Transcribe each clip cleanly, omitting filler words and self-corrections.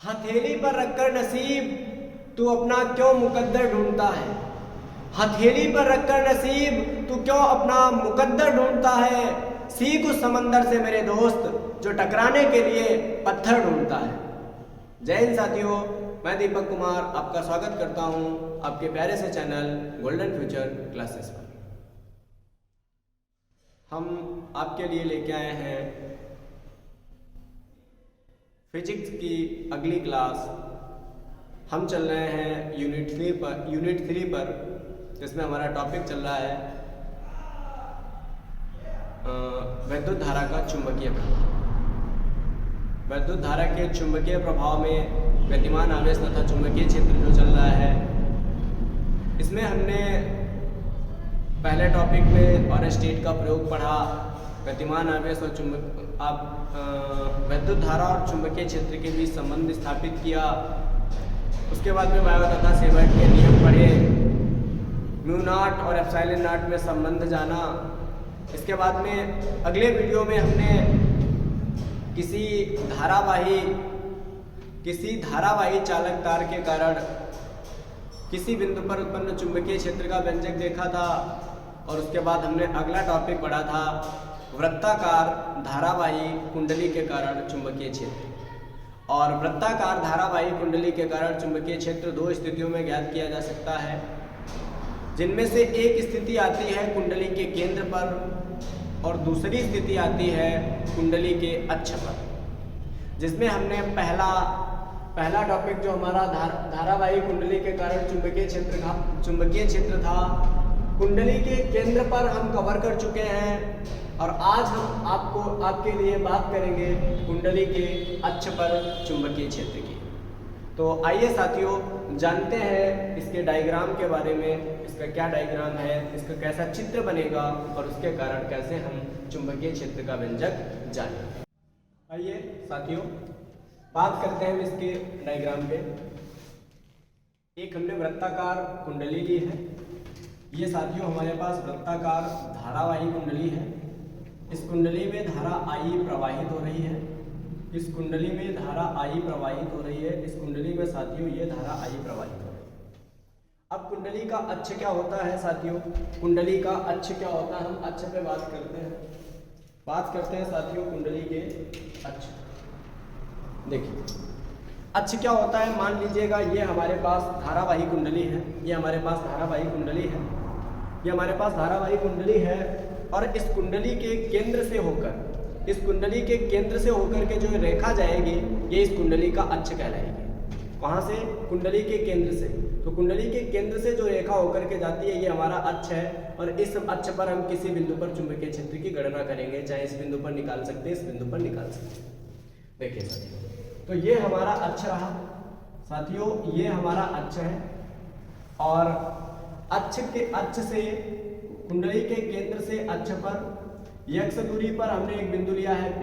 हथेली पर रखकर नसीब तू अपना क्यों मुकद्दर ढूंढता है। हथेली पर रखकर नसीब तू क्यों अपना मुकद्दर ढूंढता है। सीख उस समंदर से मेरे दोस्त जो टकराने के लिए पत्थर ढूंढता है। जय हिंद साथियों, मैं दीपक कुमार आपका स्वागत करता हूं आपके प्यारे से चैनल गोल्डन फ्यूचर क्लासेस पर। हम आपके लिए लेके आए हैं फिजिक्स की अगली क्लास। हम चल रहे हैं यूनिट 3 पर जिसमें हमारा टॉपिक चल रहा है विद्युत धारा का चुंबकीय प्रभाव। विद्युत धारा के चुंबकीय प्रभाव में गतिमान आवेश तथा चुंबकीय क्षेत्र जो चल रहा है, इसमें हमने पहले टॉपिक में और स्टेट का प्रयोग पढ़ा। गतिमान आवेश और विद्युत धारा और चुंबकीय क्षेत्र के बीच संबंध स्थापित किया। उसके बाद में बायो तथा सेवर्ट के नियम पढ़े, म्यू नॉट और एप्सिलॉन नॉट में संबंध जाना। इसके बाद में अगले वीडियो में हमने किसी धारावाही चालक तार के कारण किसी बिंदु पर उत्पन्न चुंबकीय क्षेत्र का व्यंजक देखा था। और उसके बाद हमने अगला टॉपिक पढ़ा था वृत्ताकार धारावाही कुंडली के कारण चुंबकीय क्षेत्र। और वृत्ताकार धारावाही कुंडली के कारण चुंबकीय क्षेत्र दो स्थितियों में ज्ञात किया जा सकता है, जिनमें से एक स्थिति आती है कुंडली के केंद्र पर और दूसरी स्थिति आती है कुंडली के अक्ष पर। जिसमें हमने पहला टॉपिक जो हमारा धारावाही कुंडली के कारण चुंबकीय क्षेत्र था, कुंडली के केंद्र पर हम कवर कर चुके हैं। और आज हम आपके लिए बात करेंगे कुंडली के अक्ष पर चुंबकीय क्षेत्र की। तो आइए साथियों, जानते हैं इसके डायग्राम के बारे में। इसका क्या डायग्राम है, इसका कैसा चित्र बनेगा और उसके कारण कैसे हम चुंबकीय क्षेत्र का व्यंजक जानेंगे। आइए साथियों, बात करते हैं इसके डायग्राम पे। एक हमने वृत्ताकार कुंडली ली है। ये साथियों हमारे पास वृत्ताकार धारावाही कुंडली है। इस कुंडली में धारा I प्रवाहित हो रही है। इस कुंडली में धारा I प्रवाहित हो रही है। इस कुंडली में साथियों ये धारा I प्रवाहित हो रही है। अब कुंडली का अक्ष क्या होता है साथियों, कुंडली का अक्ष क्या होता है, हम अक्ष पे बात करते हैं साथियों कुंडली के अक्ष। देखिए अक्ष क्या होता है, मान लीजिएगा ये हमारे पास धारावाही कुंडली है। ये हमारे पास धारावाही कुंडली है और इस कुंडली के केंद्र से होकर के जो रेखा जाएगी ये इस कुंडली का अक्ष कहलाएगी। कहाँ से? कुंडली के केंद्र से। तो कुंडली के केंद्र से जो रेखा होकर के जाती है ये हमारा अक्ष है। और इस अक्ष पर हम किसी बिंदु पर चुंबकीय क्षेत्र की गणना करेंगे, चाहे इस बिंदु पर निकाल सकते हैं, इस बिंदु पर निकाल सकते हैं। देखिए साथियों, तो ये हमारा अक्ष रहा साथियों, ये हमारा अक्ष है। और अक्ष से कुंडली के केंद्र से अक्ष पर x दूरी पर हमने एक बिंदु लिया है P,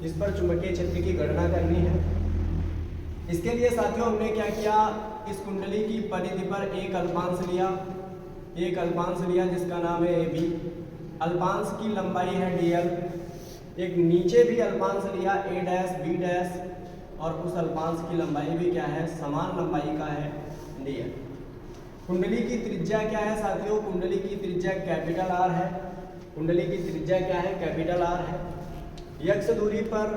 जिस पर चुंबकीय क्षेत्र की गणना करनी है। इसके लिए साथियों हमने क्या किया, इस कुंडली की परिधि पर एक अल्पांश लिया जिसका नाम है AB। अल्पांश की लंबाई है dl। एक नीचे भी अल्पांश लिया A' B' और उस अल्पांश की लंबाई भी क्या है, समान लंबाई का है dl। कुंडली की त्रिज्या क्या है साथियों, कुंडली की त्रिज्या कैपिटल R है। कुंडली की त्रिज्या क्या है, कैपिटल R है। x दूरी पर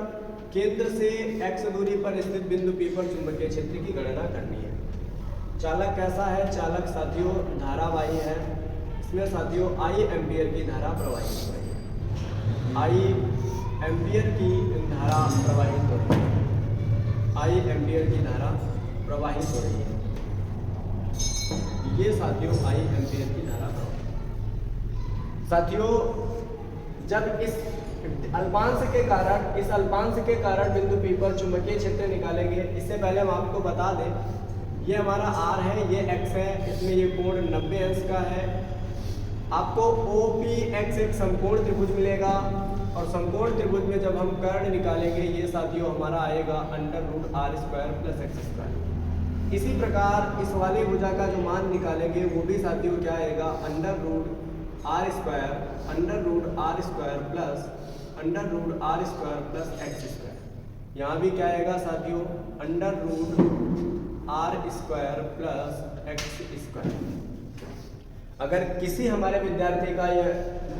केंद्र से x दूरी पर स्थित बिंदु P पर चुंबकीय क्षेत्र की गणना करनी है। चालक कैसा है, चालक साथियों धारावाही है। इसमें साथियों I एम्पियर की धारा प्रवाहित हो रही है। I एम्पियर की धारा प्रवाहित हो रही है। ये साथियों I एम्पियर की धारा साथियों, जब इस अल्पांश के कारण बिंदु P पर चुंबकीय क्षेत्र निकालेंगे। इससे पहले हम आपको बता दें, ये हमारा R है, ये X है, इसमें ये कोण 90 अंश का है। आपको OPX एक समकोण त्रिभुज मिलेगा और समकोण त्रिभुज में जब हम कर्ण निकालेंगे ये साथियों हमारा आएगा √R² + x²। इसी प्रकार इस वाली भुजा का जो मान निकालेंगे वो भी साथियों क्या आएगा, √R² + x²। यहाँ भी क्या आएगा साथियों, under root r square plus x square. अगर किसी हमारे विद्यार्थी का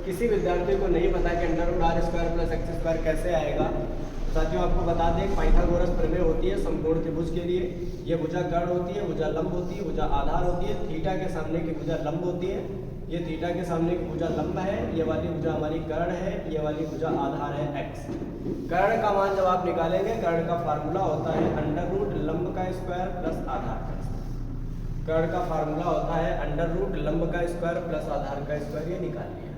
किसी विद्यार्थी को नहीं पता कि under root r square plus x square कैसे आएगा, तो साथियों आपको बता दें पाइथागोरस प्रमेय होती है समकोण त्रिभुज के लिए। ये भुजा कर्ण होती है, भुजा लंब होती है, भुजा आधार होती है, थीटा के सामने की भुजा लंब होती है, ये थीटा के सामने की भुजा लंब है, ये वाली भुजा हमारी कर्ण है, ये वाली भुजा आधार है एक्स। कर्ण का मान जब आप निकालेंगे, कर्ण का फार्मूला होता है अंडर रूट लंब का स्क्वायर प्लस आधार का स्क्वायर। कर्ण का फार्मूला होता है अंडर रूट लंब का स्क्वायर प्लस आधार का स्क्वायर, ये निकाल लिया।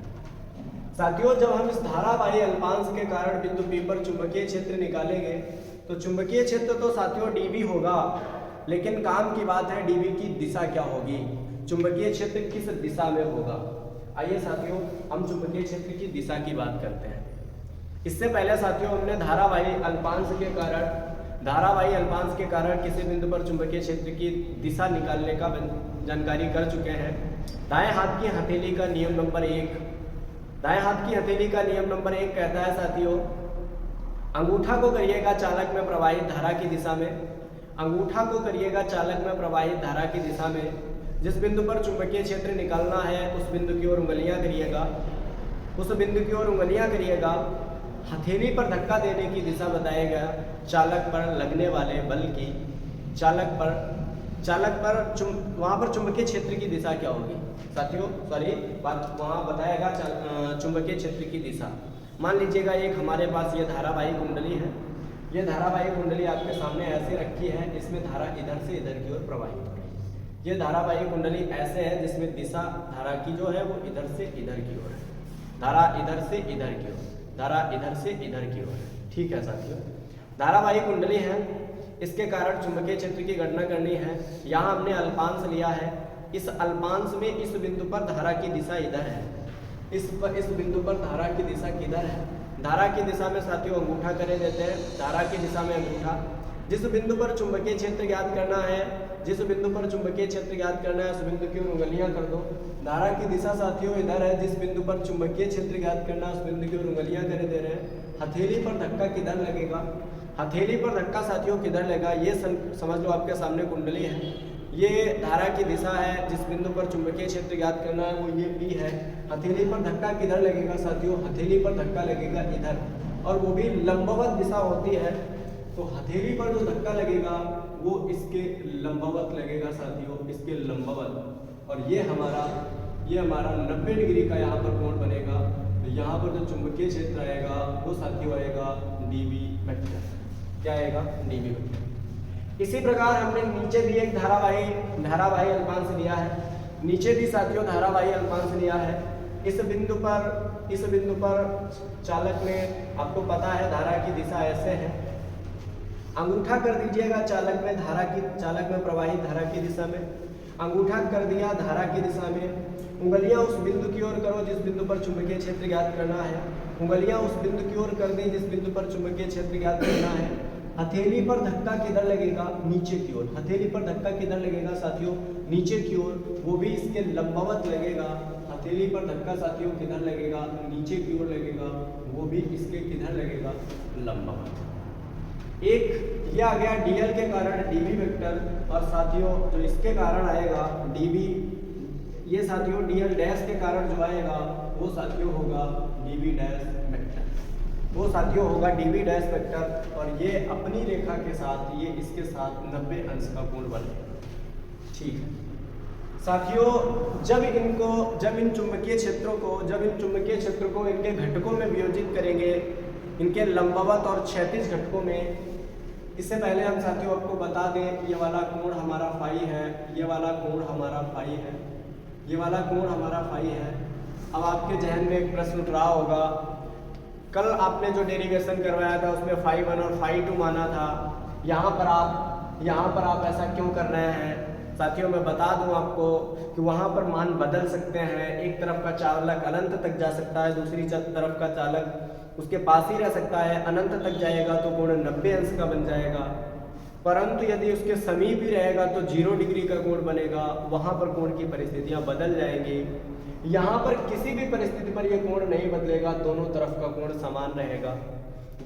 साथियों जब हम इस धारावाही अल्पांश के कारण बिंदु P पर चुंबकीय क्षेत्र निकालेंगे तो चुंबकीय क्षेत्र तो साथियों dV होगा, लेकिन काम की बात है dV की दिशा क्या होगी, चुंबकीय क्षेत्र किस दिशा में होगा। आइए साथियों हम चुंबकीय क्षेत्र की दिशा की बात करते हैं। इससे पहले साथियों हमने धारावाही अल्पांश के कारण किसी बिंदु पर चुंबकीय क्षेत्र की दिशा निकालने का जानकारी कर चुके हैं। दाएं हाथ की हथेली का नियम नंबर 1, दाएं हाथ की हथेली का नियम नंबर 1 कहता है साथियों, अंगूठा को करिएगा चालक में प्रवाहित धारा की दिशा में, अंगूठा को करिएगा चालक में प्रवाहित धारा की दिशा में। जिस बिंदु पर चुंबकीय क्षेत्र निकालना है उस बिंदु की ओर उंगलियां करिएगा, उस बिंदु की ओर उंगलियां करिएगा। हथेली पर धक्का देने की दिशा बताएगा चालक पर लगने वाले बल की, चालक पर वहां पर चुंबकीय क्षेत्र की दिशा क्या होगी साथियों, वहां बताएगा चुंबकीय क्षेत्र की दिशा। मान लीजिएगा एक हमारे पास ये धारावाही कुंडली है, ये धारावाही कुंडली आपके सामने ऐसे रखी है, इसमें धारा इधर से इधर की ओर प्रवाहित हो रही है। ये धारावाही कुंडली ऐसे है जिसमें दिशा धारा की जो है वो इधर से इधर की ओर है, धारा इधर से इधर की ओर, धारा इधर से इधर की ओर है। ठीक है साथियों, धारावाही कुंडली है, इसके कारण चुंबकीय क्षेत्र की गणना करनी है। यहाँ हमने अल्पांश लिया है, इस अल्पांश में इस बिंदु पर धारा की दिशा इधर है, इस बिंदु पर धारा की दिशा किधर है, धारा की दिशा में साथियों अंगूठा करे देते हैं, धारा की दिशा में अंगूठा। जिस बिंदु पर चुंबकीय क्षेत्र ज्ञात करना है, जिस बिंदु पर चुंबकीय क्षेत्र ज्ञात करना है उस बिंदु की उंगलियां कर दो। धारा की दिशा साथियों इधर है, जिस बिंदु पर चुंबकीय क्षेत्र ज्ञात करना है उस बिंदु की उंगलियां करे दे रहे हैं। हथेली पर धक्का किधर लगेगा, हथेली पर धक्का साथियों किधर लगेगा, ये समझ लो आपके सामने कुंडली है, ये धारा की दिशा है, जिस बिंदु पर चुंबकीय क्षेत्र ज्ञात करना है वो ये P है। हथेली पर धक्का किधर लगेगा साथियों, हथेली पर धक्का लगेगा इधर, और वो भी लंबवत दिशा होती है, तो हथेली पर जो धक्का लगेगा वो इसके लंबवत लगेगा साथियों, इसके लंबवत। और ये हमारा 90 डिग्री का यहाँ पर कोण बनेगा। तो यहाँ पर जो चुंबकीय क्षेत्र आएगा वो साथियों आएगा dV वेक्टर। क्या आएगा, dV वेक्टर। इसी प्रकार हमने नीचे भी एक धारावाही अल्पांश लिया है, नीचे भी साथियों धारावाही अल्पांश लिया है। इस बिंदु पर चालक में आपको पता है धारा की दिशा ऐसे है, अंगूठा कर दीजिएगा चालक में प्रवाहित धारा की दिशा में, अंगूठा कर दिया धारा की दिशा में। उंगलियां उस बिंदु की ओर करो जिस बिंदु पर चुंबकीय क्षेत्र ज्ञात करना है, उंगलियां उस बिंदु की ओर कर दी जिस बिंदु पर चुंबकीय क्षेत्र ज्ञात करना है। हथेली पर धक्का किधर लगेगा, नीचे की ओर, हथेली पर धक्का किधर लगेगा साथियों, नीचे की ओर, वो भी इसके लंबवत लगेगा। हथेली पर धक्का साथियों किधर लगेगा, नीचे की ओर लगेगा, वो भी इसके किधर लगेगा, लंबवत। एक ये आ गया dl के कारण dv वेक्टर, और साथियों जो इसके कारण आएगा dv, ये साथियों dl डैश के कारण जो आएगा वो साथियों होगा dv डैश वेक्टर, वो साथियों होगा dv डैश वेक्टर। और ये अपनी रेखा के साथ ये इसके साथ 90 अंश का कोण बनेगा। ठीक है साथियों, जब इन चुंबकीय क्षेत्रों को इनके घटकों में वियोजित करेंगे, इनके लंबवत और क्षैतिज घटकों में। इससे पहले हम साथियों आपको बता दें ये वाला कोण हमारा फाई है, ये वाला कोण हमारा फाई है, ये वाला कोण हमारा फाई है। अब आपके जहन में एक प्रश्न उठ रहा होगा, कल आपने जो डेरिवेशन करवाया था उसमें फाई 1 और फाई 2 माना था, यहाँ पर आप ऐसा क्यों कर रहे हैं। साथियों मैं बता दूं आपको कि वहाँ पर मान बदल सकते हैं, एक तरफ का चालक अनंत तक जा सकता है, दूसरी तरफ का चालक उसके पास ही रह सकता है, अनंत तक जाएगा तो कोण 90 अंश का बन जाएगा, परंतु यदि उसके समीप ही रहेगा तो 0 डिग्री का कोण बनेगा, वहाँ पर कोण की परिस्थितियाँ बदल जाएंगी। यहाँ पर किसी भी परिस्थिति पर यह कोण नहीं बदलेगा, दोनों तरफ का कोण समान रहेगा।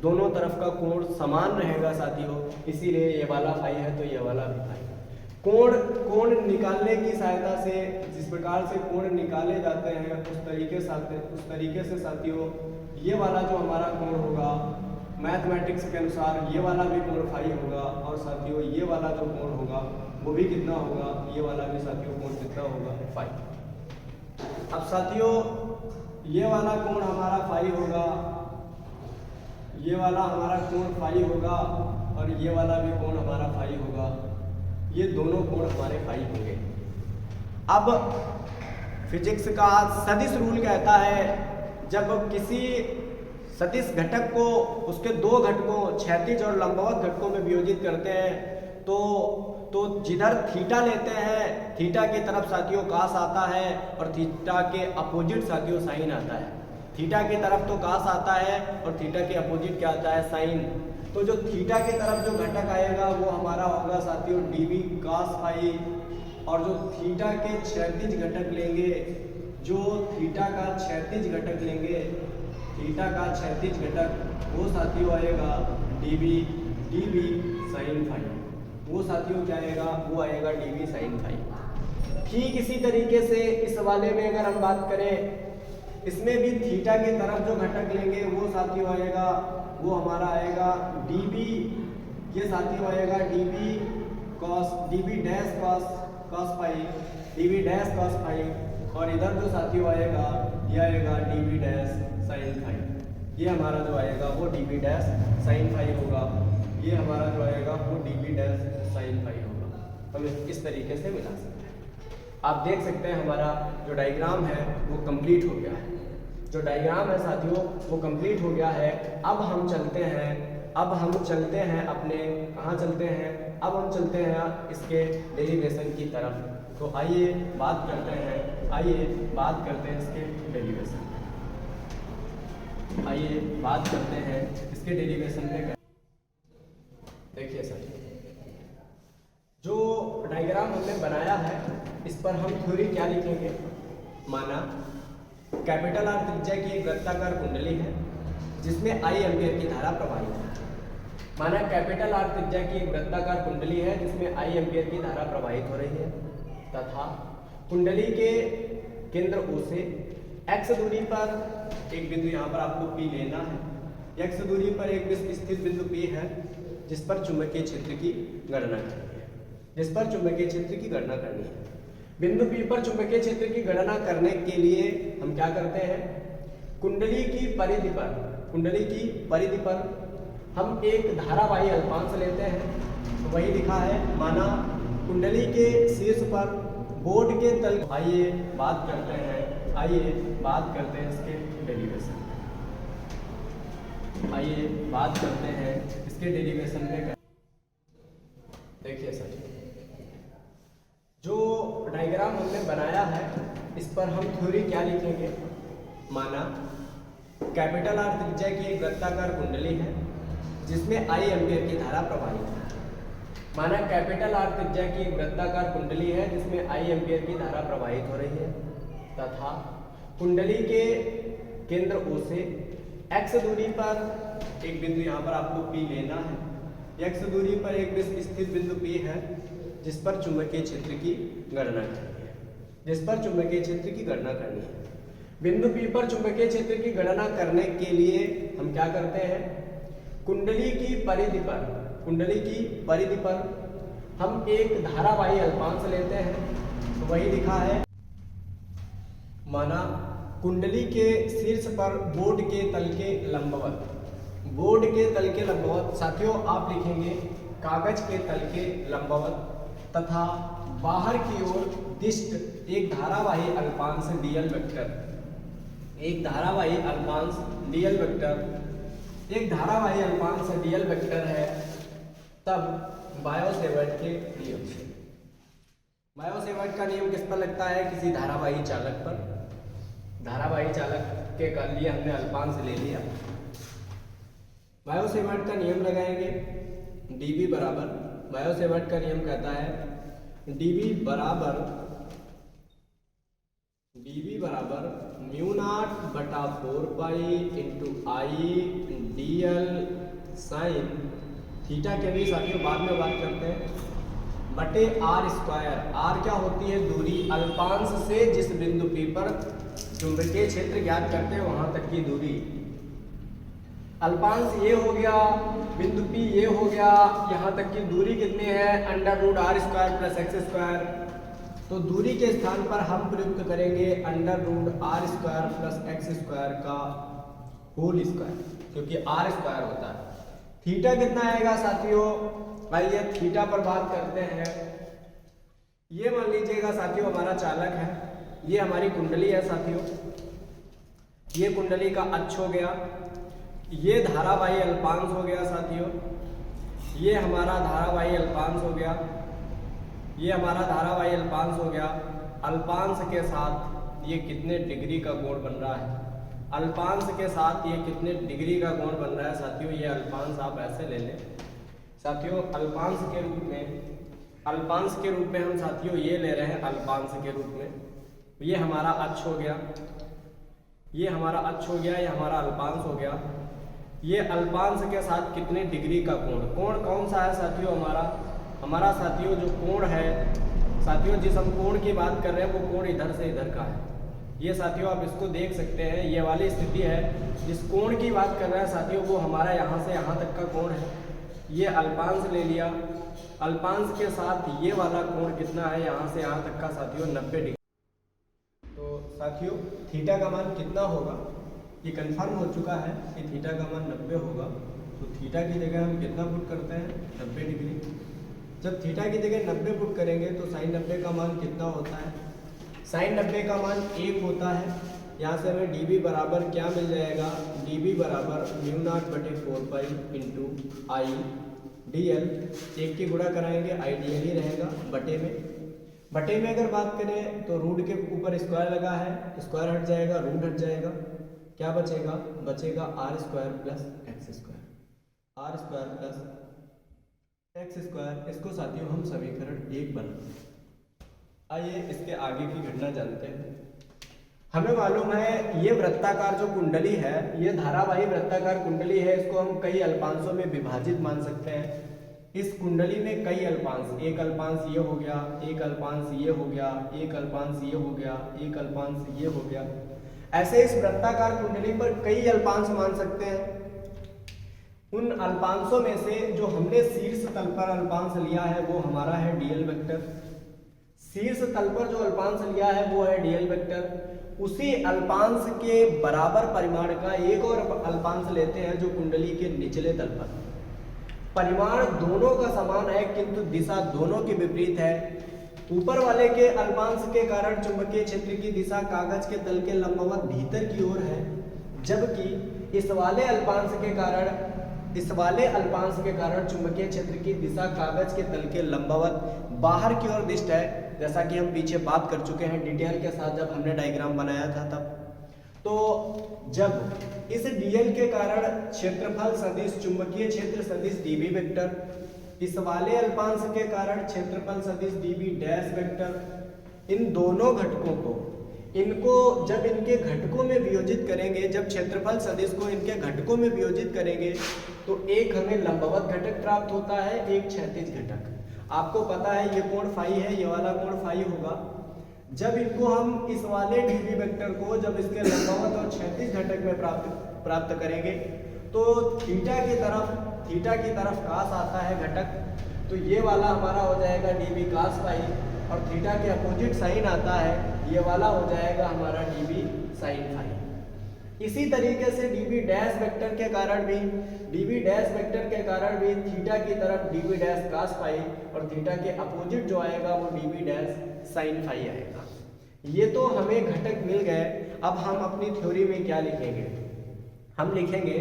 दोनों तरफ का कोण समान रहेगा साथियों, इसीलिए ये वाला फाई है तो ये वाला भी फाई। कोण निकालने की सहायता से, जिस प्रकार से कोण निकाले जाते हैं उस तरीके से साथियों ये वाला जो हमारा कोण होगा मैथमेटिक्स के अनुसार ये वाला भी कोण फाई होगा, और साथियों ये वाला जो कोण होगा वो भी कितना होगा, ये वाला भी साथियों कोण कितना होगा, फाई। अब साथियों ये वाला कोण हमारा फाई होगा, ये वाला हमारा कोण फाई होगा, और ये वाला भी कोण हमारा फाई होगा, ये दोनों कोण हमारे फाई होंगे। अब फिजिक्स का सदिश रूल कहता है जब किसी सदिश घटक को उसके दो घटकों क्षैतिज और लंबवत घटकों में वियोजित करते हैं तो जिधर थीटा लेते हैं थीटा की तरफ साथियों कास आता है और थीटा के अपोजिट साथियों साइन आता है। थीटा की तरफ तो कास आता है और थीटा के अपोजिट क्या आता है, साइन। तो जो थीटा की तरफ जो घटक आएगा वो हमारा होगा साथियों डीवी कास फाई, और जो थीटा के क्षैतिज घटक लेंगे, जो थीटा का क्षैतिज घटक लेंगे, थीटा का क्षैतिज घटक वो साथियों आएगा डीवी साइन फाई, वो साथियों क्या आएगा, वो आएगा डीवी साइन फाई। ठीक इसी तरीके से इस वाले में अगर हम बात करें, इसमें भी थीटा की तरफ जो घटक लेंगे वो साथियों आएगा, वो हमारा आएगा डीबी, ये साथियों आएगा dB dash cos phi, dB dash cos phi, और इधर जो साथियों आएगा ये आएगा डीबी डैश साइन फाई। ये हमारा जो आएगा वो डीबी डैश साइन फाई होगा, ये हमारा जो आएगा वो डीबी डैश साइन फाई होगा। हम इस तरीके से मिला सकते हैं। आप देख सकते हैं हमारा जो डायग्राम है वो कंप्लीट हो गया है। जो डायग्राम है साथियों वो कंप्लीट हो गया है। अब हम चलते हैं अपने कहाँ चलते हैं, अब हम चलते हैं इसके डेरिवेशन की तरफ। तो आइए बात करते हैं इसके डेरिवेशन। आइए बात करते हैं इसके डेरिवेशन में। देखिए सर, जो डायग्राम हमने बनाया है इस पर हम थ्योरी क्या लिखेंगे। माना कैपिटल आर त्रिज्या की एक वृत्ताकार कुंडली है जिसमें आई एम्पियर की धारा प्रवाहित है। माना कैपिटल आर त्रिज्या की एक वृत्ताकार कुंडली है जिसमें आई एम्पियर की धारा प्रवाहित हो रही है, तथा कुंडली के केंद्र O से x दूरी पर एक बिंदु, यहाँ पर आपको P लेना है, x दूरी पर एक स्थित बिंदु P है जिस पर चुंबकीय क्षेत्र की गणना करनी है, बिंदु P पर चुंबकीय क्षेत्र की गणना करने के लिए हम क्या करते हैं, कुंडली की परिधि पर हम एक धारावाही अल्पांश लेते हैं। तो वही लिखा है, माना कुंडली के शीर्ष पर बोर्ड के तल। आइए बात करते हैं इसके डेरिवेशन। में देखिए सर, जो डायग्राम हमने बनाया है इस पर हम थ्योरी क्या लिखेंगे। माना कैपिटल आर त्रिज्या की एक वृत्ताकार कुंडली है जिसमें आई एम्पियर की धारा प्रवाहित है। माना कैपिटल आर त्रिज्या की एक वृत्ताकार कुंडली है जिसमें आई एम्पियर की धारा प्रवाहित हो रही है, तथा कुंडली के केंद्र O से x दूरी पर एक बिंदु, यहाँ पर आपको P लेना है, x दूरी पर एक स्थित बिंदु P है जिस पर चुंबकीय क्षेत्र की गणना करनी है। बिंदु P पर चुंबकीय क्षेत्र की गणना करने के लिए हम क्या करते हैं, कुंडली की परिधि पर हम एक धारावाही अल्पांश लेते हैं। तो वही लिखा है, माना कुंडली के शीर्ष पर बोर्ड के तल के लंबवत, साथियों आप लिखेंगे कागज के तल के लंबवत, तथा बाहर की ओर दिष्ट एक धारावाही अल्पांश डीएल वेक्टर, एक धारावाही अल्पांश डीएल वेक्टर है। तब बायो-सेवर्ट के नियम से, बायो-सेवर्ट का नियम किस पर लगता है, किसी धारावाही चालक पर। धारावाही चालक के लिए हमने अल्पांश ले लिया, बायो-सेवर्ट का नियम लगाएंगे, dB बराबर, बायो-सेवर्ट का नियम कहता है dB बराबर dv बराबर म्यू नॉट बटा 4 पाई इंटू आई dl साइन थीटा के भी साथियों बाद में बात करते हैं बटे आर स्क्वायर। आर क्या होती है? दूरी। अल्पांश से जिस बिंदु P पर चुंबकीय क्षेत्र ज्ञात करते हैं वहां तक की दूरी। अल्पांश ये हो गया, बिंदु P ये हो गया, यहाँ तक की दूरी कितनी है? Under root r square plus x square. तो दूरी के स्थान पर हम प्रयुक्त करेंगे under root r square plus x square का होल स्क्वायर, क्योंकि आर स्क्वायर होता है। थीटा कितना आएगा साथियों? आइए थीटा पर बात करते हैं। ये मान लीजिएगा साथियों हमारा चालक है, ये हमारी कुंडली है साथियों, ये कुंडली का अक्ष हो गया, ये धारावाही अल्पांश हो गया साथियों, ये हमारा धारावाही अल्पांश हो गया, ये हमारा धारावाही अल्पांश हो गया। अल्पांश के साथ ये कितने डिग्री का कोण बन रहा है? अल्पांश के साथ ये कितने डिग्री का कोण बन रहा है साथियों? ये अल्पांश आप ऐसे ले लें साथियों, अल्पांश के रूप में हम साथियों ये ले रहे हैं अल्पांश के रूप में। ये हमारा अक्ष हो गया, ये हमारा अक्ष हो गया, ये हमारा अल्पांश हो गया। ये अल्पांश के साथ कितने डिग्री का कोण कौन सा है साथियों? हमारा साथियों जो कोण है साथियों, जिस हम कोण की बात कर रहे हैं वो कोण इधर से इधर का है। ये साथियों आप इसको देख सकते हैं, ये वाली स्थिति है। जिस कोण की बात कर रहे हैं साथियों वो हमारा यहाँ से यहाँ तक का कोण है। ये अल्पांश ले लिया, अल्पांश के साथ ये वाला कोण कितना है? यहाँ से यहाँ तक का साथियों 90 डिग्री। तो साथियों थीटा का मान कितना होगा? ये कंफर्म हो चुका है कि थीटा का मान 90 होगा। तो थीटा की जगह हम कितना पुट करते हैं? 90 डिग्री। जब थीटा की जगह 90 पुट करेंगे तो साइन 90 का मान कितना होता है? साइन 90 का मान 1 होता है। यहाँ से हमें dv बराबर क्या मिल जाएगा? dv बराबर म्यू नॉट बटे 4 पाई इंटू आई dl। एक की गुणा कराएंगे आई dl ही रहेगा बटे में अगर बात करें तो रूट के ऊपर स्क्वायर लगा है, स्क्वायर हट जाएगा, रूट हट जाएगा, क्या बचेगा r square plus x square, r square plus x square. इसको साथियों हम समीकरण 1 बनाते हैं। आइए इसके आगे की घटना जानते हैं। हमें मालूम है ये वृत्ताकार जो कुंडली है, ये धारावाही वृत्ताकार कुंडली है। इसको हम कई अल्पांशों में विभाजित मान सकते हैं। इस कुंडली में कई अल्पांश, एक अल्पांश ये हो गया, एक अल्पांश ये हो गया, एक अल्पांश ये हो गया, एक अल्पांश ये हो गया। ऐसे इस वृत्ताकार कुंडली पर कई अल्पांश मान सकते हैं। उन अल्पांशों में से जो हमने शीर्ष तल पर अल्पांश लिया है वो हमारा है डीएल वेक्टर। शीर्ष तल पर जो अल्पांश लिया है वो है डीएल वेक्टर। उसी अल्पांश के बराबर परिमाण का एक और अल्पांश लेते हैं जो कुंडली के निचले तल पर। परिमाण दोनों का समान है किंतु दिशा दोनों की विपरीत है। ऊपर वाले के अल्पांश के कारण चुंबकीय क्षेत्र की दिशा कागज के तल के लंबवत भीतर की ओर है, जबकि इस वाले अल्पांश के कारण चुंबकीय क्षेत्र की दिशा कागज के तल के लंबवत बाहर की ओर दिष्ट है। जैसा कि हम पीछे बात कर चुके हैं डिटेल के साथ जब हमने डायग्राम बनाया था तब। तो जब इस डीएल के कारण क्षेत्रफल सदिश चुंबकीय क्षेत्र सदिश डीबी वेक्टर, इस वाले अल्पांश के कारण क्षेत्रफल सदिश डीबी डैश वेक्टर, इन दोनों घटकों को जब इनके घटकों में वियोजित करेंगे, जब क्षेत्रफल सदिश को इनके घटकों में वियोजित करेंगे तो एक हमें लंबवत घटक प्राप्त होता है, एक क्षैतिज घटक। आपको पता है ये कोण फाई है, ये वाला कोण फाई होगा। जब इनको हम इस वाले डीबी वेक्टर को जब इसके लंबवत और क्षैतिज घटक में प्राप्त करेंगे तो थीटा की तरफ कास आता है घटक, तो ये वाला हमारा हो जाएगा डीबी कास फाई, और थीटा के अपोजिट साइन आता है, ये वाला हो जाएगा हमारा डीबी साइन फाई। इसी तरीके से डीबी डैश वेक्टर के कारण भी थीटा की तरफ डीबी डैश कास फाई और थीटा के अपोजिट जो आएगा वो डीबी डैश साइन फाई आएगा। ये तो हमें घटक मिल गए। अब हम अपनी थ्योरी में क्या लिखेंगे? हम लिखेंगे,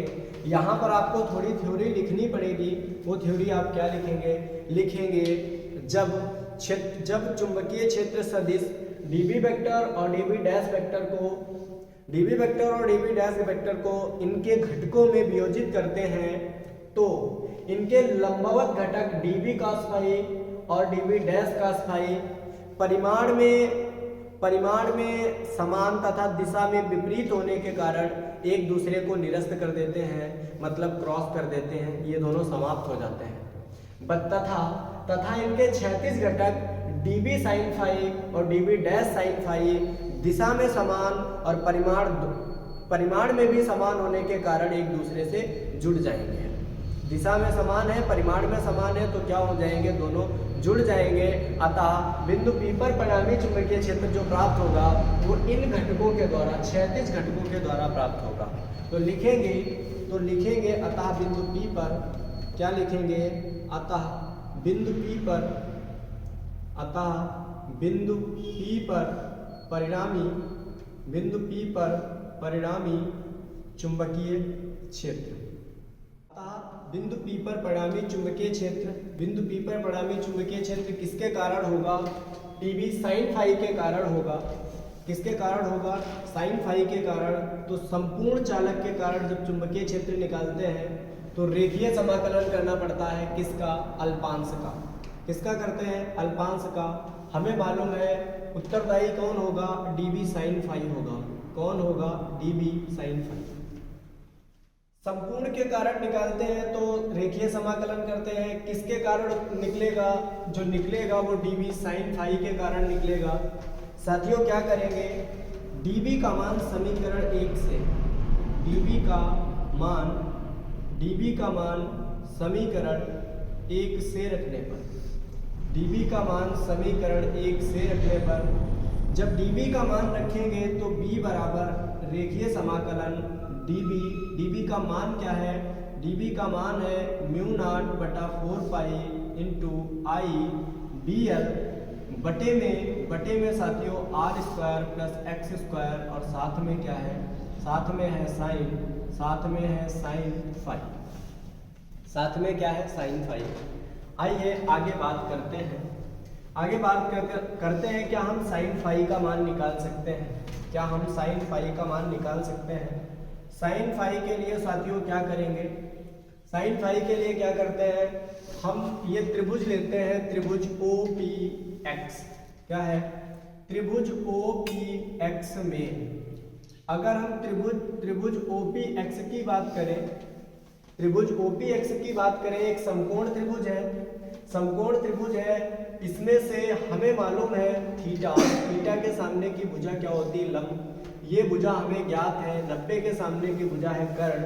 यहाँ पर आपको थोड़ी थ्योरी लिखनी पड़ेगी। वो थ्योरी आप क्या लिखेंगे? जब चुंबकीय क्षेत्र सदिश डीबी वेक्टर और डीबी डैश वेक्टर को इनके घटकों में वियोजित करते हैं तो इनके लंबवत घटक डीबी कास फाई और डीबी डैश कास फाई परिमाण में परिमाण में समान तथा दिशा में विपरीत होने के कारण एक दूसरे को निरस्त कर देते हैं, मतलब क्रॉस कर देते हैं, ये दोनों समाप्त हो जाते हैं। तथा इनके क्षैतिज घटक dB sin फाई और dB डैश sin फाई दिशा में समान और परिमाण में भी समान होने के कारण एक दूसरे से जुड़ जाएंगे। दिशा में समान है, परिमाण में समान है, तो क्या हो जाएंगे, दोनों जुड़ जाएंगे। अतः बिंदु P पर परिणामी चुंबकीय क्षेत्र जो प्राप्त होगा वो इन घटकों के द्वारा, क्षैतिज घटकों के द्वारा प्राप्त होगा। तो लिखेंगे अतः बिंदु P पर क्या लिखेंगे, अतः बिंदु P पर परिणामी चुंबकीय क्षेत्र। बिंदु P पर परिणामी चुंबकीय क्षेत्र किसके कारण होगा, dB sin फाई के कारण होगा। किसके कारण होगा, sin फाई के कारण। तो संपूर्ण चालक के कारण जब चुंबकीय क्षेत्र निकालते हैं तो रेखीय समाकलन करना पड़ता है, किसका, अल्पांश का। किसका करते हैं, अल्पांश का। हमें मालूम है उत्तरदायी कौन होगा, dB sin फाई होगा। कौन होगा, dB sin फाई। संपूर्ण के कारण निकालते हैं तो रेखीय समाकलन करते हैं, किसके कारण निकलेगा, जो निकलेगा वो dB sin फाई के कारण निकलेगा। साथियों क्या करेंगे, dB का मान समीकरण 1 से, dB का मान समीकरण 1 से रखने पर, dB का मान समीकरण 1 से रखने पर, जब dB का मान रखेंगे तो B बराबर रेखीय समाकलन dB का मान क्या है, dB का मान है μ0/4 पाई इंटू I dl बटे में साथियों r square plus x square, और साथ में क्या है, साथ में है साइन फाई। साथ में क्या है, साइन फाई। आइए आगे बात करते हैं। करते हैं क्या हम साइन फाई का मान निकाल सकते हैं, क्या हम साइन फाई का मान निकाल सकते हैं। साइन फाई के लिए साथियों क्या करेंगे, साइन फाई के लिए क्या करते हैं, हम ये त्रिभुज लेते हैं, त्रिभुज OPX। क्या है, त्रिभुज OPX में अगर हम त्रिभुज OPX की बात करें, त्रिभुज OPX की बात करें, एक समकोण त्रिभुज है, इसमें से हमें मालूम है थीटा के सामने की भुजा क्या होती है, लंब। ये भुजा हमें ज्ञात है, 90 के सामने की भुजा है कर्ण।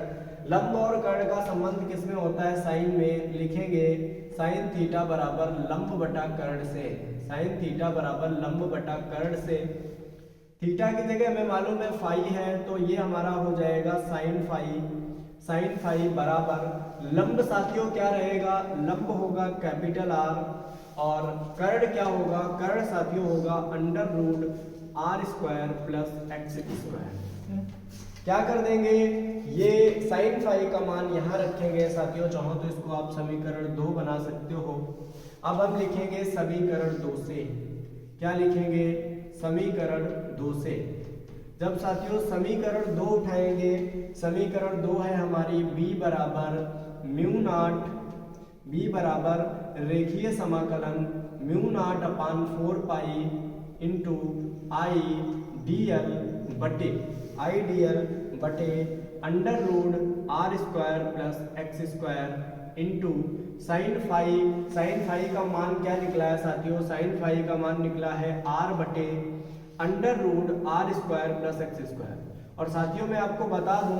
लंब और कर्ण का संबंध किसमें होता है, साइन में। लिखेंगे साइन थीटा बराबर लंब बटा कर्ण से, साइन थीटा बराबर लंब बटा कर्ण से। थीटा की जगह हमें मालूम है फाई है, तो ये हमारा हो जाएगा साइन फाई बराबर लंब साथियों क्या रहेगा, लंब होगा कैपिटल R, और कर्ण क्या होगा, कर्ण साथियों होगा √r square plus x square. क्या कर देंगे, ये साइन फाई का मान यहाँ रखेंगे साथियों, चाहो तो इसको आप समीकरण 2 बना सकते हो। अब हम लिखेंगे समीकरण 2 से, क्या लिखेंगे, समीकरण 2 से। जब साथियों समीकरण 2 उठाएंगे, समीकरण 2 है हमारी b बराबर रेखीय समाकलन μ0/4 पाई इंटू I dl बटे √r square plus x square into sine phi का मान क्या निकला है साथियों, साइन फाई का मान निकला है r बटे √r square plus x square. और साथियों मैं आपको बता दूं,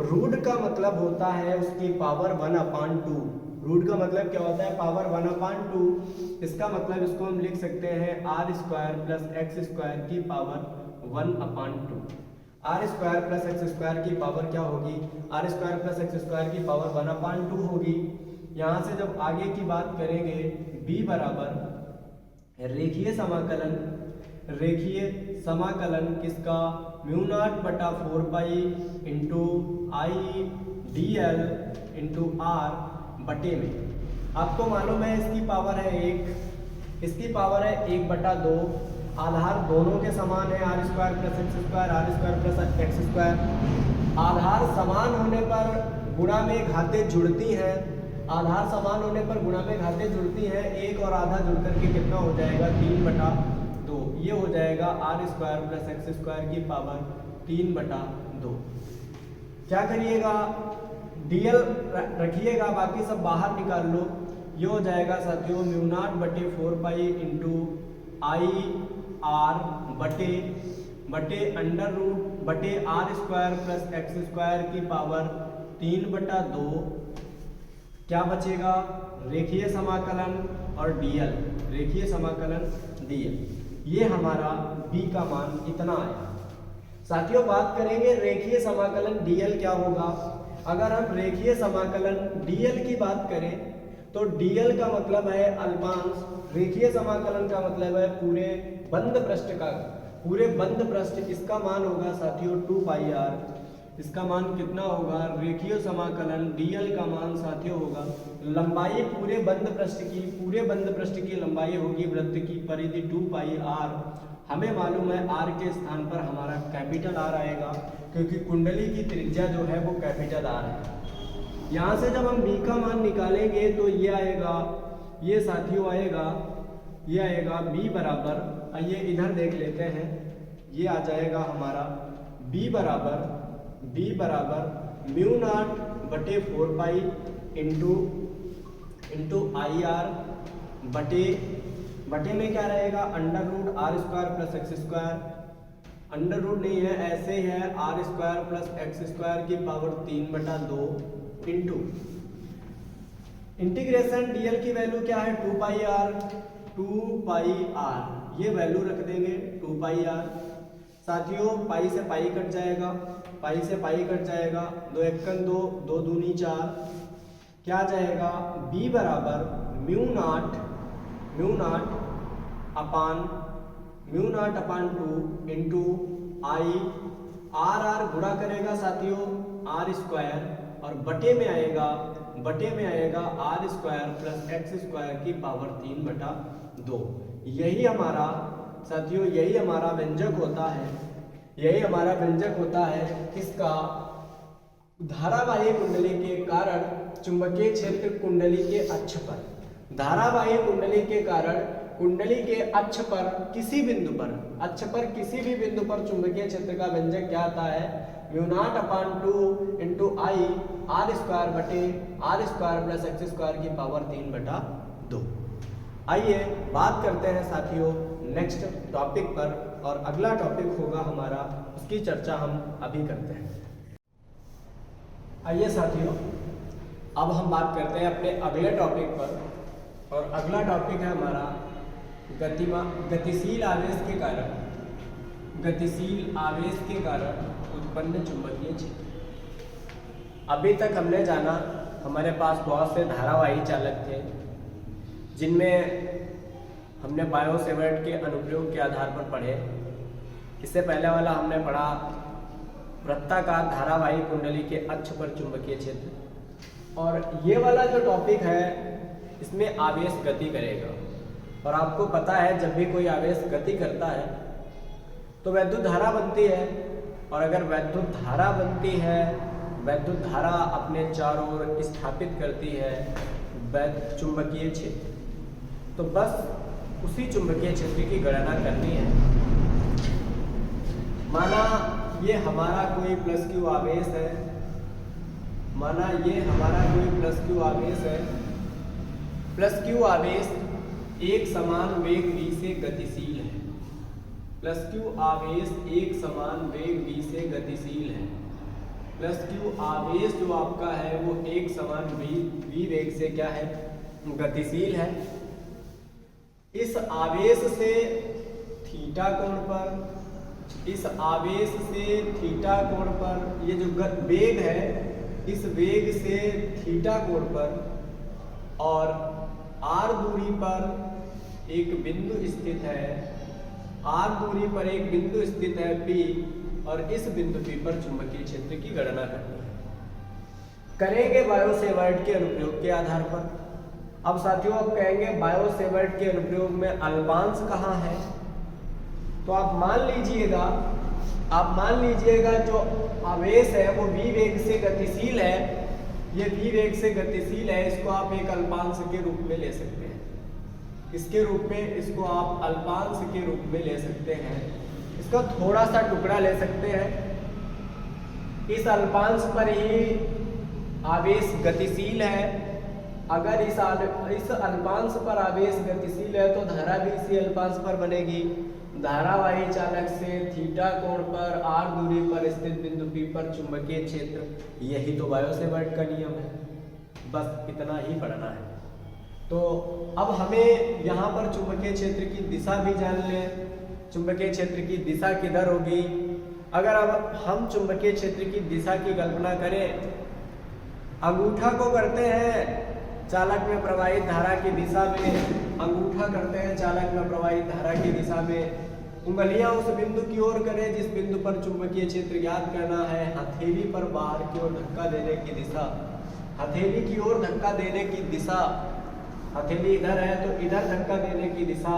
रूट का मतलब होता है उसकी पावर 1/2। रूट का मतलब क्या होता है, पावर 1/2। इसका मतलब इसको हम लिख सकते हैं r square plus x square की power 1/2। r square plus x square की पावर क्या होगी, r square plus x square की पावर 1/2 होगी। यहाँ से जब आगे की बात करेंगे, b बराबर रेखीय समाकलन किसका, μ0/4 pi into I dl into r बटे में। आपको मालूम है इसकी पावर है 1, इसकी पावर है 1/2। आधार दोनों के समान है, r square plus x square, r square plus x square. आधार समान होने पर गुणा में घातें जुड़ती हैं, आधार समान होने पर गुणा में घातें जुड़ती हैं। 1 और आधा जुड़ करके कितना हो जाएगा, 3/2। ये हो जाएगा r² प्लस x² की पावर 3/2। क्या करिएगा, dl रखिएगा, बाकी सब बाहर निकाल लो। ये हो जाएगा साथियों μ0/4 इंटू आई आर बटे अंडर रूट बटे r² प्लस x² की पावर 3/2। क्या बचेगा, रेखीय समाकलन और dl, रेखीय समाकलन dl। ये हमारा b का मान इतना आया। साथियों बात करेंगे रेखीय समाकलन dl क्या होगा। अगर हम रेखीय समाकलन dl की बात करें तो dl का मतलब है अल्पांश, रेखीय समाकलन का मतलब है पूरे बंद पृष्ठ का, पूरे बंद पृष्ठ। इसका मान होगा साथियों 2πr। इसका मान कितना होगा, रेखीय समाकलन dl का मान साथियों होगा लंबाई पूरे बंद पृष्ठ की, पूरे बंद पृष्ठ की लंबाई होगी वृत्त की परिधि 2πr। हमें मालूम है r के स्थान पर हमारा कैपिटल R आएगा, क्योंकि कुंडली की त्रिज्या जो है वो कैपिटल R है। यहाँ से जब हम b का मान निकालेंगे तो ये आएगा, ये साथियों आएगा, ये आएगा b बराबर, आइए इधर देख लेते हैं, ये आ जाएगा हमारा b बराबर μ0/4 इंटू आई आर बटे में क्या रहेगा, under root r² plus x², under root नहीं है, ऐसे ही है r² प्लस x² की पावर 3/2 इंटू इंटीग्रेशन dl की वैल्यू क्या है 2πr, ये वैल्यू रख देंगे 2πr। साथियों पाई से पाई कट जाएगा, पाई से पाई कट जाएगा, 2 × 2, 2 दूनी 4, क्या जाएगा b बराबर μ0/2 इंटू आई आर गुणा करेगा साथियों r² और बटे में आएगा r² प्लस x² की पावर 3/2। यही हमारा साथियों, यही हमारा व्यंजक होता है, यही हमारा व्यंजक होता है किसका, धारावाही कुंडली के कारण चुंबकीय क्षेत्र कुंडली के अक्ष पर, धारावाही कुंडली के कारण कुंडली के अक्ष पर किसी बिंदु पर, अक्ष पर किसी भी बिंदु पर चुंबकीय क्षेत्र का व्यंजक क्या आता है μ0/2 इंटू आई r² बटे r² प्लस x² की पावर 3/2। आइए बात करते हैं साथियों नेक्स्ट टॉपिक पर, और अगला टॉपिक होगा हमारा, उसकी चर्चा हम अभी करते हैं। आइए साथियों अब हम बात करते हैं अपने अगले टॉपिक पर, और अगला टॉपिक है हमारा गतिशील आवेश के कारण, गतिशील आवेश के कारण उत्पन्न चुंबकीय क्षेत्र। अभी तक हमने जाना, हमारे पास बहुत से धारावाही चालक थे जिनमें हमने बायो-सेवर्ट के अनुप्रयोग के आधार पर पढ़े। इससे पहले वाला हमने पढ़ा वृत्ताकार धारावाही कुंडली के अक्ष पर चुंबकीय क्षेत्र, और ये वाला जो टॉपिक है इसमें आवेश गति करेगा। और आपको पता है जब भी कोई आवेश गति करता है तो वैद्युत धारा बनती है, और अगर वैद्युत धारा बनती है, वैद्युत धारा अपने चारों ओर स्थापित करती है चुंबकीय क्षेत्र, तो बस उसी चुंबकीय क्षेत्र की गणना करनी है। माना ये हमारा कोई +q आवेश है, माना ये हमारा कोई +q आवेश है, +q आवेश एक समान वेग v से गतिशील है, +q आवेश एक समान वेग v से गतिशील है, +q आवेश जो आपका है वो एक समान v वेग से क्या है, गतिशील है। इस आवेश से थीटा कोण पर, इस आवेश से थीटा कोण पर, ये जो वेग है इस वेग से थीटा कोण पर और r दूरी पर एक बिंदु स्थित है, r दूरी पर एक बिंदु स्थित है P, और इस बिंदु P पर चुंबकीय क्षेत्र की गणना करनी है। करेंगे बायो-सेवर्ट के अनुप्रयोग के आधार पर। अब साथियों आप कहेंगे बायो-सेवर्ट के अनुप्रयोग में अल्पांश कहाँ है, तो आप मान लीजिएगा जो आवेश है वो v वेग से गतिशील है, ये v वेग से गतिशील है, इसको आप एक अल्पांश के रूप में ले सकते हैं। इसके रूप में इसको आप अल्पांश के रूप में ले सकते हैं। इसका थोड़ा सा टुकड़ा ले सकते हैं। इस अल्पांश पर ही आवेश गतिशील है। अगर इस अल्पांश पर आवेश गतिशील है तो धारा भी इसी अल्पांश पर बनेगी। धारावाही चालक से थीटा कोण पर r दूरी पर स्थित बिंदु P पर चुंबकीय क्षेत्र, यही तो बायो-सेवर्ट का नियम है। बस इतना ही पढ़ना है। तो अब हमें यहाँ पर चुंबकीय क्षेत्र की दिशा भी जान लें। चुंबकीय क्षेत्र की दिशा किधर होगी? अगर अब हम चुंबकीय क्षेत्र की दिशा की कल्पना करें, अंगूठा को करते हैं चालक में प्रवाहित धारा की दिशा में, अंगूठा करते हैं चालक में प्रवाहित धारा की दिशा में, उंगलियां उस बिंदु की ओर करें जिस बिंदु पर चुंबकीय क्षेत्र ज्ञात करना है। हथेली पर बाहर की ओर धक्का देने की दिशा, हथेली की ओर धक्का देने की दिशा, हथेली इधर है तो इधर धक्का देने की दिशा,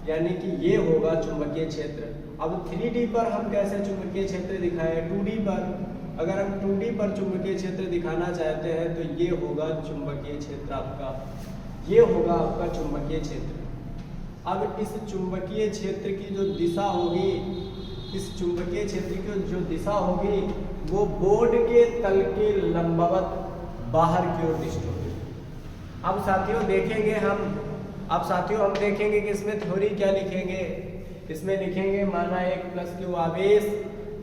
यानी कि ये होगा चुंबकीय क्षेत्र। अब 3D पर हम कैसे चुंबकीय क्षेत्र दिखाएं? 2D पर अगर हम 2D पर चुंबकीय क्षेत्र दिखाना चाहते हैं तो ये होगा चुंबकीय क्षेत्र आपका, ये होगा आपका चुंबकीय क्षेत्र। अब इस चुंबकीय क्षेत्र की जो दिशा होगी, इस चुंबकीय क्षेत्र की जो दिशा होगी वो बोर्ड के तल के लंबवत बाहर की ओर दिशा होगी। अब साथियों देखेंगे हम देखेंगे कि इसमें थ्योरी क्या लिखेंगे। इसमें लिखेंगे माना एक प्लस क्यू आवेश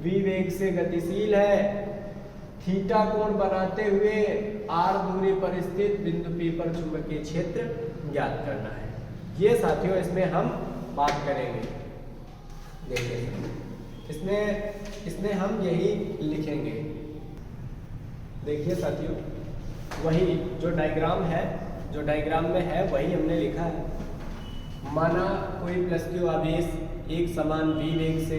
v वेग से गतिशील है, थीटा कोण बनाते हुए r दूरी पर स्थित बिंदु P पर चुंबकीय क्षेत्र ज्ञात करना है। ये साथियों इसमें हम बात करेंगे। देखिए इसमें हम यही लिखेंगे। देखिए साथियों, वही जो डायग्राम में है वही हमने लिखा है। माना कोई प्लस क्यू आवेश एक समान v वेग से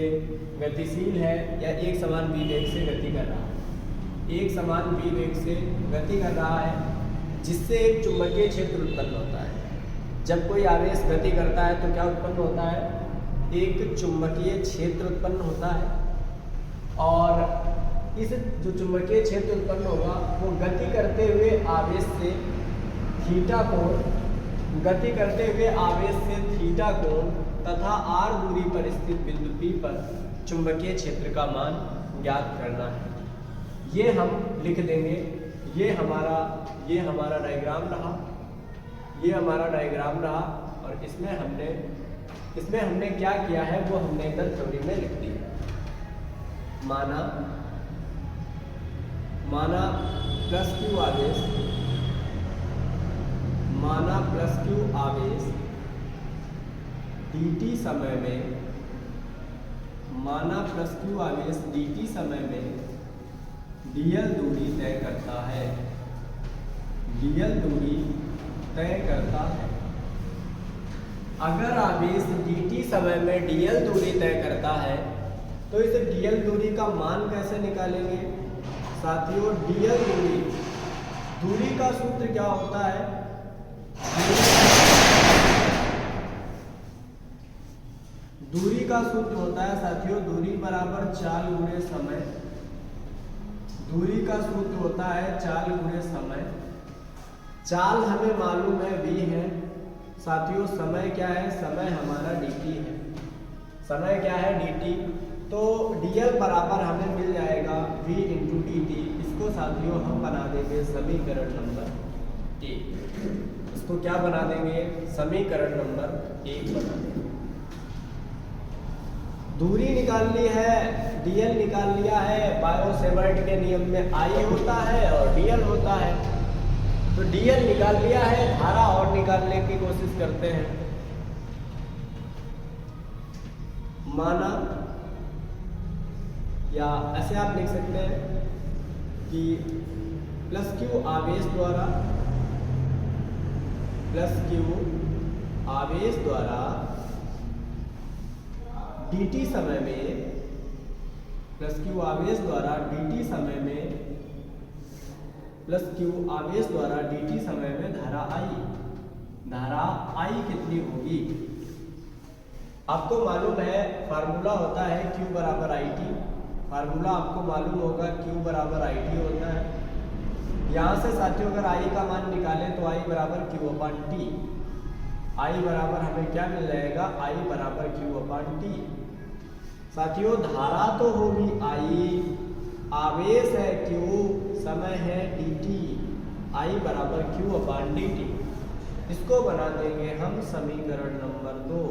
गतिशील है या एक समान v वेग से गति कर रहा है, एक समान v वेग से गति कर रहा है, जिससे एक चुंबकीय क्षेत्र उत्पन्न होता है। जब कोई आवेश गति करता है तो क्या उत्पन्न होता है? एक चुंबकीय क्षेत्र उत्पन्न होता है। और इस जो चुंबकीय क्षेत्र उत्पन्न होगा वो गति करते हुए आवेश से थीटा कोण तथा r दूरी पर स्थित बिंदु P पर चुंबकीय क्षेत्र का मान ज्ञात करना है। ये हम लिख देंगे। ये हमारा डायग्राम रहा और इसमें हमने क्या किया है वो हमने इधर थ्योरी में लिख दिया। माना प्लस क्यू आवेश dt समय में dl दूरी तय करता है। अगर आवेश dt समय में dl दूरी तय करता है तो इस dl दूरी का मान कैसे निकालेंगे? साथियों dl दूरी का सूत्र क्या होता है? दूरी का सूत्र होता है साथियों, दूरी बराबर चाल गुणे समय। दूरी का सूत्र होता है चाल गुणे समय। चाल हमें मालूम है v है साथियों, समय क्या है? समय हमारा dt है। समय क्या है? dt। तो dl बराबर हमें मिल जाएगा v इंटू dt। इसको साथियों हम बना देंगे समीकरण नंबर 1। इसको क्या बना देंगे? समीकरण नंबर 1 बना देंगे। दूरी निकालनी है, dl निकाल लिया है। बायो-सेवर्ट के नियम में I होता है और dl होता है, तो dl निकाल लिया है। धारा और निकालने की कोशिश करते हैं। माना या ऐसे आप लिख सकते हैं कि प्लस क्यू आवेश द्वारा dt समय में प्लस क्यू आवेश द्वारा dt समय में धारा I कितनी होगी? आपको मालूम है फार्मूला होता है Q बराबर IT। फार्मूला आपको मालूम होगा Q बराबर IT होता है। यहाँ से साथियों अगर I का मान निकालें तो I बराबर Q/T। आई बराबर हमें क्या मिल जाएगा, आई बराबर क्यू अपान टी। साथियों धारा तो होगी आई, आवेश है क्यू, समय है डी टी, आई बराबर क्यू अपान डी टी। इसको बना देंगे हम समीकरण नंबर 2।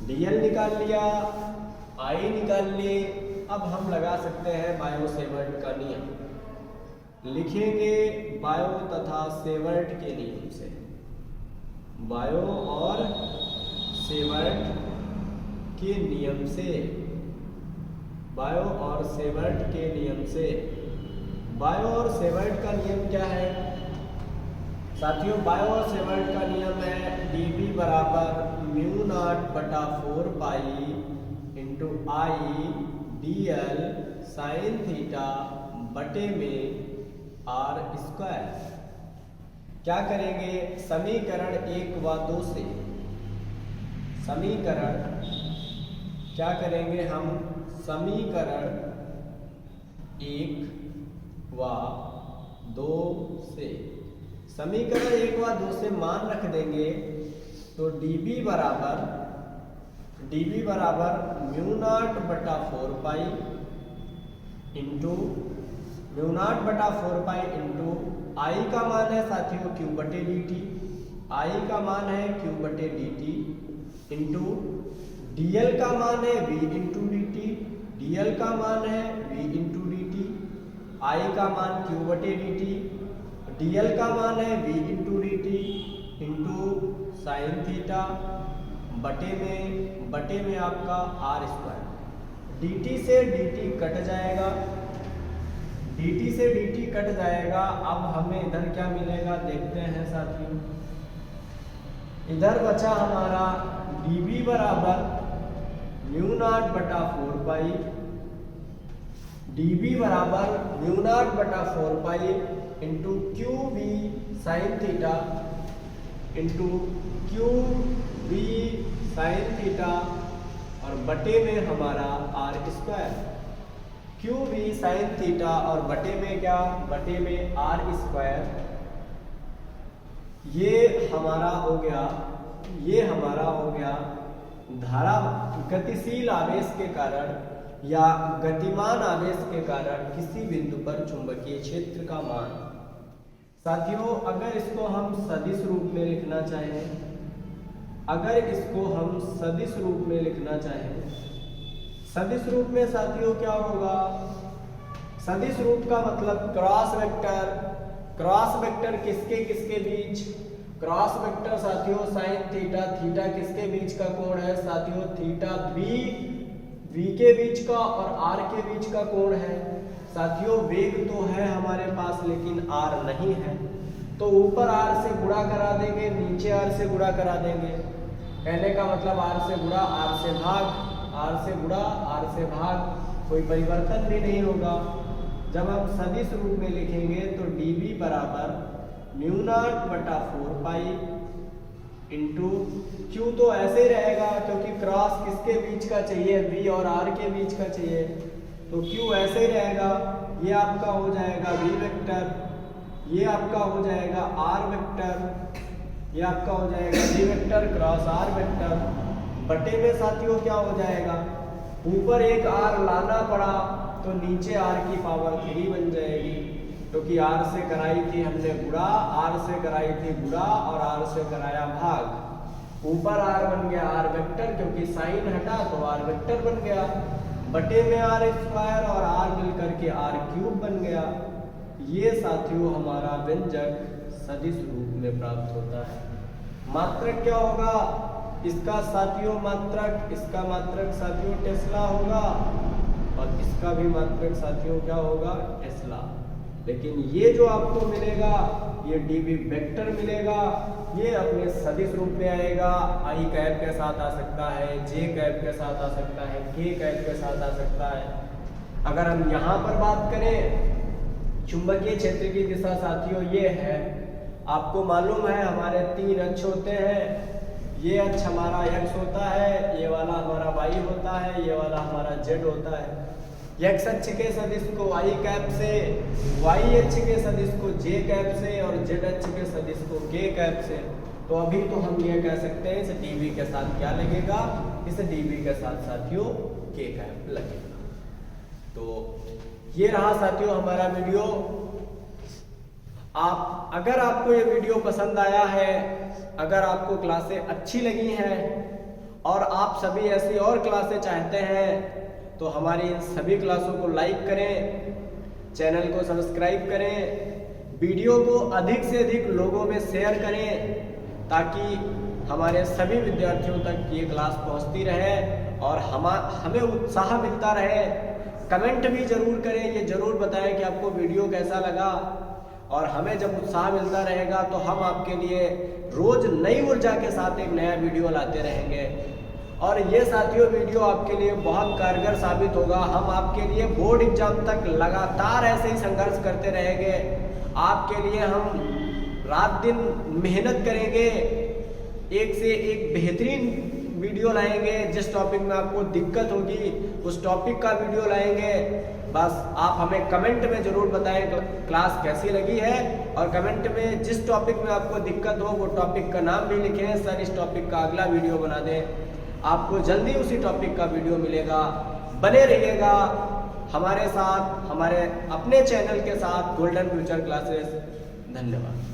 डीएल निकाल लिया, आई निकाल लिए। अब हम लगा सकते हैं बायो सेवर्ट का नियम, लिखेंगे बायो तथा सेवर्ट के नियम से। बायो और सेवर्ट के नियम से, बायो और सेवर्ट के नियम से। बायो और सेवर्ट का नियम क्या है साथियों? बायो और सेवर्ट का नियम है dB बराबर म्यू नॉट बटा 4 पाई इंटू आई dl साइन थीटा बटे में आर स्क्वायर। क्या करेंगे, समीकरण 1 व 2 से, समीकरण क्या करेंगे हम, समीकरण 1 व 2 से, समीकरण 1 व 2 से मान रख देंगे तो dB बराबर म्यू नॉट बटा 4 पाई इंटू म्यू नॉट बटा 4 पाई इंटू आई का मान है साथियों क्यू बटे डी टी, आई का मान है क्यू बटे डी टी इंटू डीएल का मान है v into d t, dl का मान है v into d t, I का मान क्यू बटे डी टी, डीएल का मान है v into d t into sine theta बटे में आपका आर स्क्वायर। dt से dt कट जाएगा, dt से dt कट जाएगा। अब हमें इधर क्या मिलेगा देखते हैं साथियों। इधर बचा हमारा dB बराबर म्यू नॉट बटा 4 पाई, dB बराबर म्यू नॉट बटा 4 pi into q v sine theta into q v sine theta और बटे में हमारा r square. Q v sine theta और बटे में क्या, बटे में आर स्क्वायर। ये हमारा हो गया, ये हमारा हो गया धारा गतिशील आवेश के कारण या गतिमान आवेश के कारण किसी बिंदु पर चुंबकीय क्षेत्र का मान। साथियों अगर इसको हम सदिश रूप में लिखना चाहें, अगर इसको हम सदिश रूप में लिखना चाहें, सदिश रूप में साथियों क्या होगा, सदिश रूप का मतलब क्रॉस वेक्टर। क्रॉस वेक्टर किसके किसके बीच, क्रॉस वेक्टर साथियों साइन थीटा, थीटा किसके बीच का कोण है साथियों, थीटा वी के बीच का और आर के बीच का कोण है। साथियों वेग तो है हमारे पास लेकिन आर नहीं है, तो ऊपर आर से गुणा करा देंगे, नीचे आर से गुणा करा देंगे। कहने का मतलब आर से गुणा आर से भाग, आर से गुणा आर से भाग, कोई परिवर्तन भी नहीं होगा। जब हम सदिश रूप में लिखेंगे तो dB बराबर म्यू नॉट बटा 4 पाई इंटू क्यू तो ऐसे ही रहेगा क्योंकि क्रॉस किसके बीच का चाहिए, V और R के बीच का चाहिए, तो क्यू ऐसे ही रहेगा। ये आपका हो जाएगा V वेक्टर, ये आपका हो जाएगा R वेक्टर, ये आपका हो जाएगा V vector cross R vector. बटे में साथियों क्या हो जाएगा, ऊपर एक R लाना पड़ा तो नीचे R की पावर 3 बन जाएगी, क्योंकि R से कराई थी हमने गुणा, R से कराई थी गुणा और R से कराया भाग। ऊपर R बन गया R वेक्टर, क्योंकि साइन हटा तो R वेक्टर बन गया। बटे में R स्क्वायर और R मिलकर के R क्यूब बन गया। ये साथियों हमारा व्यंजक सदिश रूप में प्राप्त होता है। मात्रक क्या होगा इसका साथियों, मात्रक, इसका मात्रक साथियों टेस्ला होगा और इसका भी मात्रक साथियों क्या होगा, टेस्ला। लेकिन ये जो आपको मिलेगा ये dB वेक्टर मिलेगा, ये अपने सदिश रूप में आएगा। आई कैप के साथ आ सकता है, जे कैप के साथ आ सकता है, के कैप के साथ आ सकता है। अगर हम यहाँ पर बात करें चुंबकीय क्षेत्र की दिशा साथियों ये है, आपको मालूम है हमारे 3 अक्ष होते हैं। ये अक्ष हमारा x होता है, ये वाला हमारा y होता है, ये वाला हमारा z होता है। x अक्ष के सदिश को y कैप से, y अक्ष के सदिश को j कैप से और z अक्ष के सदिश को k कैप से। तो अभी तो हम ये कह सकते हैं इस डीबी के साथ क्या लगेगा, इस डीबी के साथ साथियों के कैप लगेगा। तो ये रहा साथियों हमारा वीडियो। अगर आपको ये वीडियो पसंद आया है, अगर आपको क्लासें अच्छी लगी हैं और आप सभी ऐसी और क्लासें चाहते हैं तो हमारी इन सभी क्लासों को लाइक करें, चैनल को सब्सक्राइब करें, वीडियो को अधिक से अधिक लोगों में शेयर करें ताकि हमारे सभी विद्यार्थियों तक ये क्लास पहुंचती रहे और हमें उत्साह मिलता रहे। कमेंट भी जरूर करें, ये जरूर बताएं कि आपको वीडियो कैसा लगा, और हमें जब उत्साह मिलता रहेगा तो हम आपके लिए रोज नई ऊर्जा के साथ एक नया वीडियो लाते रहेंगे। और ये साथियों वीडियो आपके लिए बहुत कारगर साबित होगा। हम आपके लिए बोर्ड एग्जाम तक लगातार ऐसे ही संघर्ष करते रहेंगे। आपके लिए हम रात दिन मेहनत करेंगे, एक से एक बेहतरीन वीडियो लाएंगे। जिस टॉपिक में आपको दिक्कत होगी उस टॉपिक का वीडियो लाएंगे। बस आप हमें कमेंट में जरूर बताएं क्लास कैसी लगी है, और कमेंट में जिस टॉपिक में आपको दिक्कत हो वो टॉपिक का नाम भी लिखें, सर इस टॉपिक का अगला वीडियो बना दें। आपको जल्दी उसी टॉपिक का वीडियो मिलेगा। बने रहिएगा हमारे साथ, हमारे अपने चैनल के साथ, गोल्डन फ्यूचर क्लासेस। धन्यवाद।